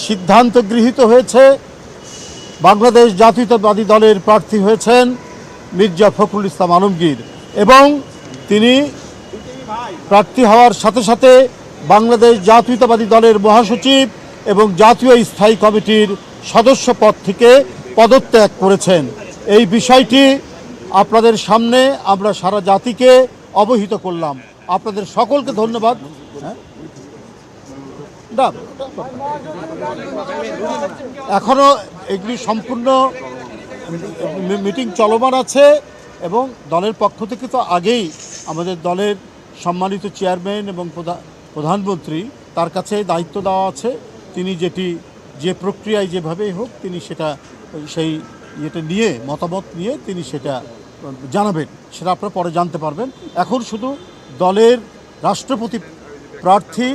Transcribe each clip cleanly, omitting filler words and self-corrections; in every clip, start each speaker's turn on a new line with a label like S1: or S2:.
S1: সিদ্ধান্ত গৃহীত হয়েছে, বাংলাদেশ জাতীয়তাবাদী দলের প্রার্থী হয়েছেন মির্জা ফখরুল ইসলাম আলমগীর এবং তিনি প্রার্থী হওয়ার সাথে সাথে বাংলাদেশ জাতীয়তাবাদী দলের মহাসচিব এবং জাতীয় স্থায়ী কমিটির সদস্য পদ থেকে পদত্যাগ করেছেন। এই বিষয়টি আপনাদের সামনে আমরা সারা জাতিকে অবহিত করলাম। আপনাদের সকলকে ধন্যবাদ। এখনো এগুলি সম্পূর্ণ মিটিং চলমান আছে এবং দলের পক্ষ থেকে তো আগেই আমাদের দলের সম্মানিত চেয়ারম্যান এবং প্রধানমন্ত্রী তার কাছে দায়িত্ব দেওয়া আছে। তিনি যে প্রক্রিয়ায় যেভাবেই হোক তিনি সেই নিয়ে মতামত নিয়ে তিনি সেটা জানাবেন, সেটা আপনারা পরে জানতে পারবেন। এখন শুধু দলের রাষ্ট্রপতি প্রার্থী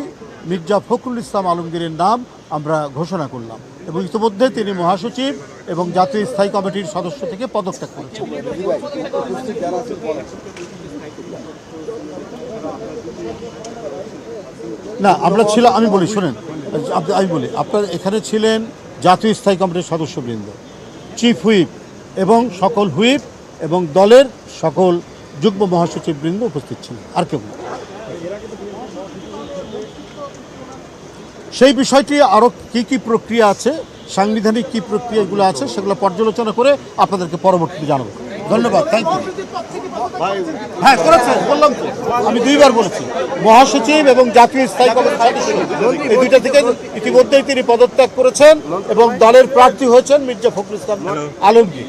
S1: মির্জা ফখরুল ইসলাম আলমগীরের নাম আমরা ঘোষণা করলাম এবং ইতিমধ্যে তিনি মহাসচিব এবং জাতীয় স্থায়ী কমিটির সদস্য থেকে পদত্যাগ করেছেন। না আমরা ছিলাম, আমি বলি শুনেন, আমি বলি আপনার এখানে ছিলেন জাতীয় স্থায়ী কমিটির সদস্যবৃন্দ, চিফ হুইপ এবং সকল হুইপ এবং দলের সকল যুগ্ম মহাসচিববৃন্দ উপস্থিত ছিলেন। আর কেউ সেই বিষয়টি আরও কী প্রক্রিয়া আছে, সাংবিধানিক কী প্রক্রিয়াগুলো আছে সেগুলো পর্যালোচনা করে আপনাদেরকে পরবর্তীতে জানাবো। ধন্যবাদ, থ্যাংক ইউ। হ্যাঁ করেছেন, বললাম তো, আমি দুইবার বলেছি মহাসচিব এবং জাতীয় স্থায়ী কমিটির সদস্য এই দুইটা থেকে ইতিমধ্যেই তিনি পদত্যাগ করেছেন এবং দলের প্রার্থী হয়েছেন মির্জা ফখরুল ইসলাম আলমগীর।